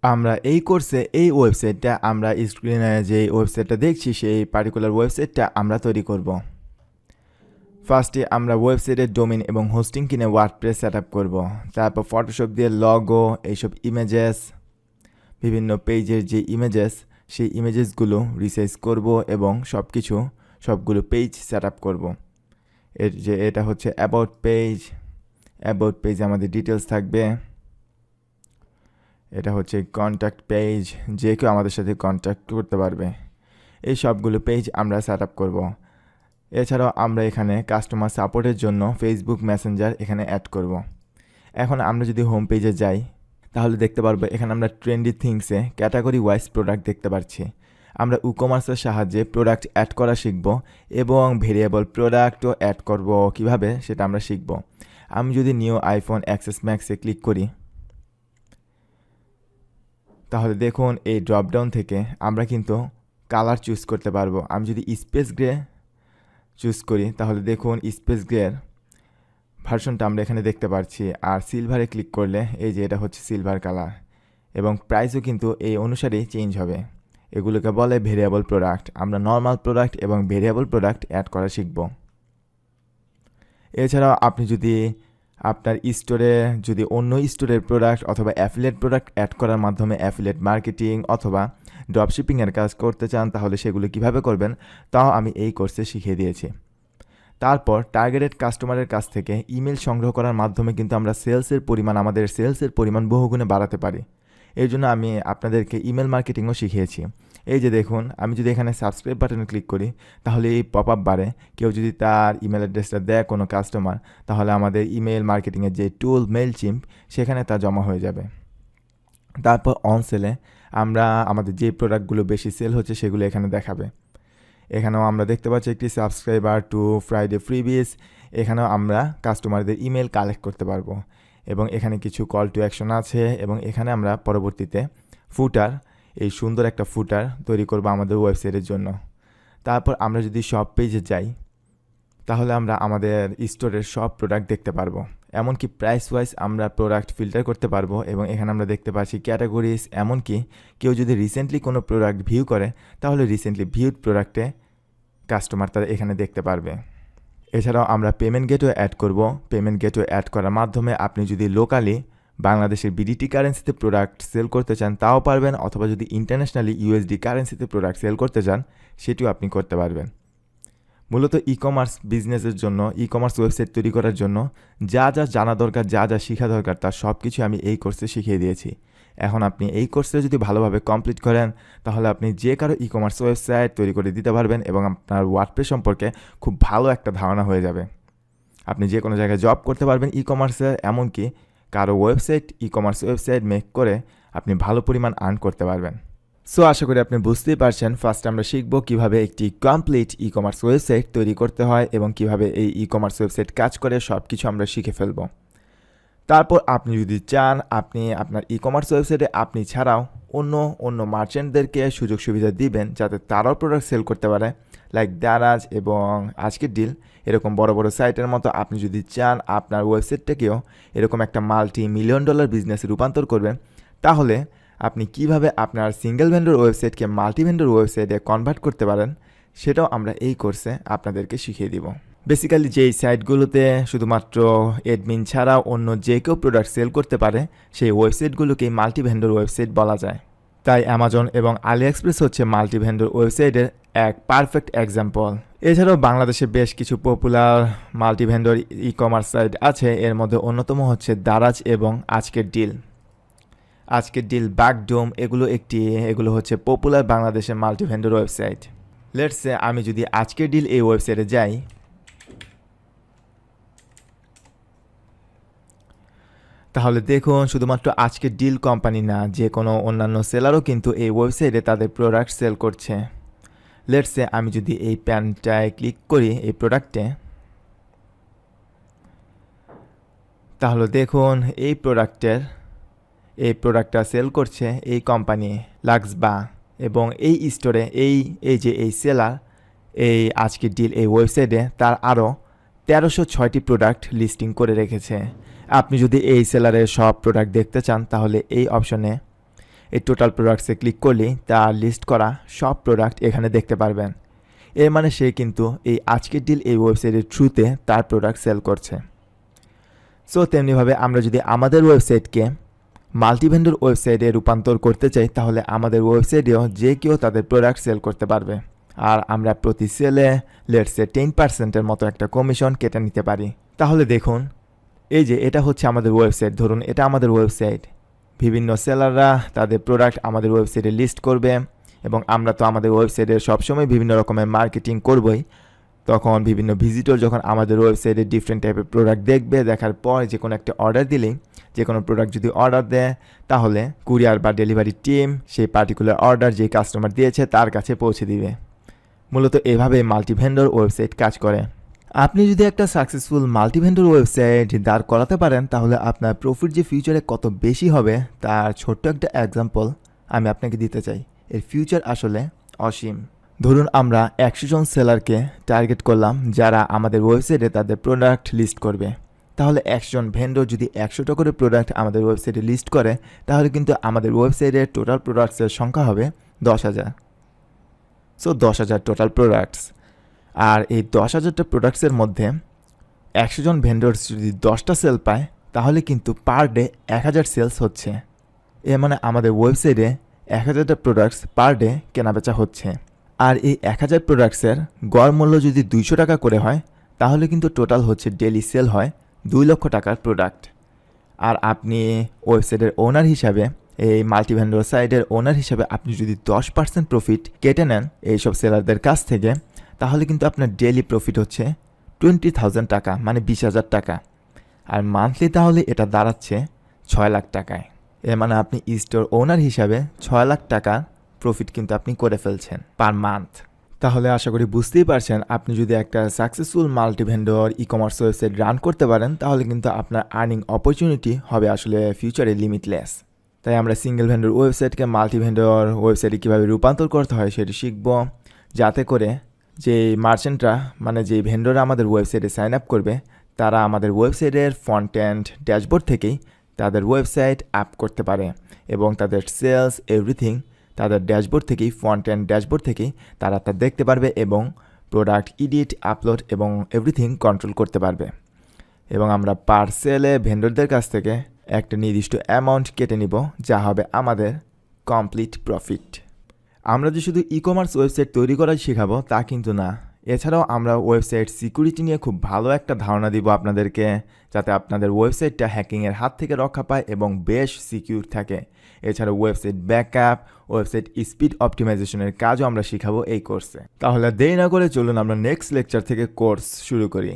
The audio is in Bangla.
আমরা এই কোর্সে এই ওয়েবসাইটটা আমরা স্ক্রিনে যে ওয়েবসাইটটা দেখছি সেই পার্টিকুলার ওয়েবসাইটটা আমরা তৈরি করব। ফার্স্টে আমরা ওয়েবসাইটের ডোমেইন এবং হোস্টিং কিনে ওয়ার্ডপ্রেস সেট আপ করবো। তারপর ফটোশপ দিয়ে লগো, এইসব ইমেজেস, বিভিন্ন পেজের যে ইমেজেস সেই ইমেজেসগুলো রিসাইজ করব এবং সবগুলো পেজ সেট আপ করবো। এটা হচ্ছে অ্যাবাউট পেজে আমাদের ডিটেলস থাকবে। এটা হচ্ছে কন্ট্যাক্ট পেজ, যে কেউ আমাদের সাথে কন্ট্যাক্ট করতে পারবে। এই সবগুলো পেজ আমরা সেট আপ করবো। এছাড়াও আমরা এখানে কাস্টমার সাপোর্টের জন্য ফেসবুক মেসেঞ্জার এখানে অ্যাড করব। এখন আমরা যদি হোম পেজে যাই তাহলে দেখতে পারবো এখানে আমরা ট্রেন্ডি থিংসে ক্যাটাগরি ওয়াইজ প্রোডাক্ট দেখতে পাচ্ছি। আমরা ই-কমার্সের সাহায্যে প্রোডাক্ট অ্যাড করা শিখব এবং ভেরিয়েবল প্রোডাক্টও অ্যাড করব কিভাবে সেটা আমরা শিখব। আমি যদি নিউ আইফোন এক্সএস ম্যাক্সে ক্লিক করি তাহলে দেখুন এই ড্রপডাউন থেকে আমরা কিন্তু কালার চুজ করতে পারবো। আমি যদি স্পেস গ্রে চুজ করি তাহলে দেখুন স্পেস গ্রের ভার্সনটা আমরা এখানে দেখতে পাচ্ছি। আর সিলভারে ক্লিক করলে এই যে এটা হচ্ছে সিলভার কালার এবং প্রাইসও কিন্তু এই অনুসারেই চেঞ্জ হবে। এগুলোকে বলে ভেরিয়েবল প্রোডাক্ট। আমরা নর্মাল প্রোডাক্ট এবং ভেরিয়েবল প্রোডাক্ট অ্যাড করা শিখব। এছাড়াও আপনি যদি আপনার স্টোরে যদি অন্য স্টোরের প্রোডাক্ট অথবা অ্যাফিলিয়েট প্রোডাক্ট অ্যাড করার মাধ্যমে অ্যাফিলিয়েট মার্কেটিং অথবা ড্রপশিপিংয়ের কাজ করতে চান তাহলে সেগুলো কিভাবে করবেন তাও আমি এই কোর্সে শিখিয়ে দিয়েছি। তারপর টার্গেটেড কাস্টমারের কাছ থেকে ইমেল সংগ্রহ করার মাধ্যমে কিন্তু আমরা আমাদের সেলসের পরিমাণ বহুগুণে বাড়াতে পারি। এর জন্য আমি আপনাদেরকে ইমেল মার্কেটিংও শিখিয়েছি। এই যে দেখুন, আমি যদি এখানে সাবস্ক্রাইব বাটনে ক্লিক করি তাহলে এই পপ আপ বারে কেউ যদি তার ইমেল অ্যাড্রেসটা দেয় কোনো কাস্টমার, তাহলে আমাদের ইমেল মার্কেটিংয়ের যে টুল মেইলচিম্প সেখানে তা জমা হয়ে যাবে। তারপর অন সেলে আমরা আমাদের যে প্রোডাক্টগুলো বেশি সেল হচ্ছে সেগুলো এখানে দেখাবে। এখানেও আমরা দেখতে পাচ্ছি একটি সাবস্ক্রাইবার টু ফ্রাইডে ফ্রিবিস। এখানেও আমরা কাস্টমারদের ইমেল কালেক্ট করতে পারবো এবং এখানে কিছু কল টু অ্যাকশন আছে এবং এখানে আমরা পরবর্তীতে এই সুন্দর একটা ফুটার তৈরি করব আমাদের ওয়েবসাইটের জন্য। তারপর আমরা যদি সব পেজে যাই তাহলে আমরা আমাদের স্টোরের সব প্রোডাক্ট দেখতে পারবো, এমনকি প্রাইস ওয়াইজ আমরা প্রোডাক্ট ফিল্টার করতে পারবো এবং এখানে আমরা দেখতে পাচ্ছি ক্যাটাগরিজ। এমনকি কেউ যদি রিসেন্টলি কোনো প্রোডাক্ট ভিউ করে তাহলে রিসেন্টলি ভিউড প্রোডাক্টে কাস্টমার তারা এখানে দেখতে পারবে। এছাড়াও আমরা পেমেন্ট গেটওয়ে অ্যাড করব। পেমেন্ট গেটওয়ে অ্যাড করার মাধ্যমে আপনি যদি লোকালি বাংলাদেশের বিডিটি কারেন্সিতে প্রোডাক্ট সেল করতে চান তাও পারবেন, অথবা যদি ইন্টারন্যাশনালি ইউএসডি কারেন্সিতে প্রোডাক্ট সেল করতে চান সেটিও আপনি করতে পারবেন। মূলত ই-কমার্স বিজনেসের জন্য, ই-কমার্স ওয়েবসাইট তৈরি করার জন্য যা যা জানা দরকার, যা যা শেখা দরকার তার সব কিছু আমি এই কোর্সে শিখিয়ে দিয়েছি। এখন আপনি এই কোর্সে যদি ভালোভাবে কমপ্লিট করেন তাহলে আপনি যে কারো ই-কমার্স ওয়েবসাইট তৈরি করে দিতে পারবেন এবং আপনার ওয়ার্ডপ্রেস সম্পর্কে খুব ভালো একটা ধারণা হয়ে যাবে। আপনি যে কোনো জায়গায় জব করতে পারবেন ই-কমার্সে, এমনকি কারো ই-কমার্স ওয়েবসাইট মেক করে আপনি ভালো পরিমাণ আর্ন করতে পারবেন। সো আশা করি আপনি বুঝতেই পারছেন। ফার্স্ট আমরা শিখব কিভাবে একটি কমপ্লিট ই-কমার্স ওয়েবসাইট তৈরি করতে হয় এবং কিভাবে এই ই-কমার্স ওয়েবসাইট কাজ করে সব কিছু আমরা শিখে ফেলব। তারপর আপনি যদি চান আপনি আপনার ই-কমার্স ওয়েবসাইটে আপনি ছাড়াও অন্য মার্চেন্টদেরকে সুযোগ সুবিধা দিবেন যাতে তারাও প্রোডাক্ট সেল করতে পারে, লাইক দারাজ এবং আজকের ডিল এরকম বড় বড় সাইটের মতো। আপনি যদি চান আপনার ওয়েবসাইটটাকেও এরকম একটা $multi-million বিজনেসে রূপান্তর করবেন, তাহলে আপনি কিভাবে আপনার সিঙ্গেল ভেন্ডর ওয়েবসাইটকে মাল্টি ভেন্ডর ওয়েবসাইটে কনভার্ট করতে পারেন সেটাও আমরা এই কোর্সে আপনাদেরকে শিখিয়ে দিব। বেসিক্যালি যেই সাইটগুলোতে শুধুমাত্র অ্যাডমিন ছাড়াও অন্য যে কেউ প্রোডাক্ট সেল করতে পারে সেই ওয়েবসাইটগুলোকেই মাল্টি ভেন্ডর ওয়েবসাইট বলা যায়। তাই অ্যামাজন এবং আলি এক্সপ্রেস হচ্ছে মাল্টি ভেন্ডর ওয়েবসাইটের এক পারফেক্ট এক্সাম্পল। এছাড়াও বাংলাদেশে বেশ কিছু popular multi vendor ecommerce site আছে। এর মধ্যে অন্যতম হচ্ছে দারাজ এবং আজকের ডিল, বাগডোম, এগুলো হচ্ছে পপুলার বাংলাদেশের multi vendor website. Let's say আমি যদি আজকের ডিল এই ওয়েবসাইটে যাই তাহলে দেখুন শুধুমাত্র আজকের ডিল কোম্পানি না, যে কোনো অন্যান্য সেলারও কিন্তু এই ওয়েবসাইটে তাদের প্রোডাক্ট সেল করছে। লেটস সে আমি যদি এই প্যান্টটায় ক্লিক করি এই প্রোডাক্টে, তাহলে দেখুন এই প্রোডাক্টটা সেল করছে এই কোম্পানি লাক্সবা এবং এই স্টোরে এই সেলার এই আজকের ডিল এই ওয়েবসাইটে তার আরও 1306টি প্রোডাক্ট লিস্টিং করে রেখেছে। আপনি যদি এই সেলারের সব প্রোডাক্ট দেখতে চান তাহলে এই অপশনে এই টোটাল প্রোডাক্টসে ক্লিক করলেই তার লিস্ট করা সব প্রোডাক্ট এখানে দেখতে পারবেন। এর মানে সে কিন্তু এই আজকের ডিল এই ওয়েবসাইটের থ্রুতে তার প্রোডাক্ট সেল করছে। সো তেমনিভাবে আমরা যদি আমাদের ওয়েবসাইটকে মাল্টিভেন্ডর ওয়েবসাইটে রূপান্তর করতে চাই, তাহলে আমাদের ওয়েবসাইটেও যে কেউ তাদের প্রোডাক্ট সেল করতে পারবে। আর আমরা প্রতি সেলে লেটসে 10% মতো একটা কমিশন কেটে নিতে পারি। তাহলে দেখুন, এই যে এটা হচ্ছে আমাদের ওয়েবসাইট, ধরুন এটা আমাদের ওয়েবসাইট। বিভিন্ন সেলাররা তাদের প্রোডাক্ট আমাদের ওয়েবসাইটে লিস্ট করবে এবং আমরা তো আমাদের ওয়েবসাইটে সবসময় বিভিন্ন রকমের মার্কেটিং করবই। তখন বিভিন্ন ভিজিটর যখন আমাদের ওয়েবসাইটে ডিফারেন্ট টাইপের প্রোডাক্ট দেখবে, দেখার পর যে কোনো একটা অর্ডার দিলেই, যে কোনো প্রোডাক্ট যদি অর্ডার দেয়, তাহলে কুরিয়ার বা ডেলিভারি টিম সেই পার্টিকুলার অর্ডার যে কাস্টমার দিয়েছে তার কাছে পৌঁছে দিবে। মূলত এভাবে মাল্টিভেন্ডর ওয়েবসাইট কাজ করে। আপনি যদি একটা সাকসেসফুল মাল্টিভেন্ডর ওয়েবসাইট দাঁড় করাতে পারেন, তাহলে আপনার প্রফিট যে ফিউচারে কত বেশি হবে তার ছোট্ট একটা এক্সাম্পল আমি আপনাকে দিতে চাই। এর ফিউচার আসলে অসীম। ধরুন আমরা 100 জন সেলারকে টার্গেট করলাম যারা আমাদের ওয়েবসাইটে তাদের প্রোডাক্ট লিস্ট করবে। তাহলে 100 জন ভেন্ডর যদি 100টা করে প্রোডাক্ট আমাদের ওয়েবসাইটে লিস্ট করে, তাহলে কিন্তু আমাদের ওয়েবসাইটের টোটাল প্রোডাক্টসের সংখ্যা হবে 10,000। So 10,000 total products. আর এই 10,000টা প্রোডাক্টসের মধ্যে 100 জন ভেন্ডর যদি 10টা সেল পায়, তাহলে কিন্তু পার ডে 1000 সেলস হচ্ছে। এর মানে আমাদের ওয়েবসাইটে 1000টা প্রোডাক্টস পার ডে কেনাবেচা হচ্ছে। আর এই 1000 প্রোডাক্টসের গড় মূল্য যদি 200 টাকা করে হয়, তাহলে কিন্তু টোটাল হচ্ছে ডেলি সেল হয় 2 লক্ষ টাকার প্রোডাক্ট। আর আপনি ওয়েবসাইটের ওনার হিসাবে, এই মাল্টিভেন্ডর সাইটের ওনার হিসাবে আপনি যদি 10% প্রফিট কেটে নেন এইসব সেলারদের কাছ থেকে, তাহলে কিন্তু আপনার ডেলি প্রফিট হচ্ছে 20,000 টাকা, মানে 20,000 টাকা। আর মান্থলি তাহলে এটা দাঁড়াচ্ছে 6 লাখ টাকায়। এর মানে আপনি স্টোর ওনার হিসাবে 6 লাখ টাকা প্রফিট কিন্তু আপনি করে ফেলছেন পার মান্থ। তাহলে আশা করি বুঝতেই পারছেন, আপনি যদি একটা successful multivendor e commerce website run করতে পারেন, তাহলে কিন্তু আপনার আর্নিং অপরচুনিটি হবে আসলে ফিউচারে লিমিটলেস। তাই আমরা সিঙ্গেল ভেন্ডর ওয়েবসাইটকে মাল্টিভেন্ডর ওয়েবসাইটে কীভাবে রূপান্তর করতে হয় সেটি শিখব, যাতে করে যে মার্চেন্টরা, মানে যে ভেন্ডররা আমাদের ওয়েবসাইটে সাইন আপ করবে, তারা আমাদের ওয়েবসাইটের ফ্রন্ট এন্ড ড্যাশবোর্ড থেকেই তাদের ওয়েবসাইট আপ করতে পারে এবং তাদের সেলস এভরিথিং তাদের ড্যাশবোর্ড থেকেই, ফ্রন্ট এন্ড ড্যাশবোর্ড থেকেই তারা তা দেখতে পারবে এবং প্রোডাক্ট এডিট, আপলোড এবং এভরিথিং কন্ট্রোল করতে পারবে। এবং আমরা পার সেলে ভেন্ডরদের কাছ থেকে একটা নির্দিষ্ট অ্যামাউন্ট কেটে নিব, যা হবে আমাদের কমপ্লিট প্রফিট। আমরা যে শুধু ই কমার্স ওয়েবসাইট তৈরি করা শেখাবো তা কিন্তু না, এছাড়াও আমরা ওয়েবসাইট সিকিউরিটি নিয়ে খুব ভালো একটা ধারণা দিব আপনাদেরকে, যাতে আপনাদের ওয়েবসাইটটা হ্যাকিংয়ের হাত থেকে রক্ষা পায় এবং বেশ সিকিউর থাকে। এছাড়াও ওয়েবসাইট ব্যাকআপ, ওয়েবসাইট স্পিড অপটিমাইজেশনের কাজও আমরা শেখাবো এই কোর্সে। তাহলে দেরি না করে চলুন আমরা নেক্সট লেকচার থেকে কোর্স শুরু করি।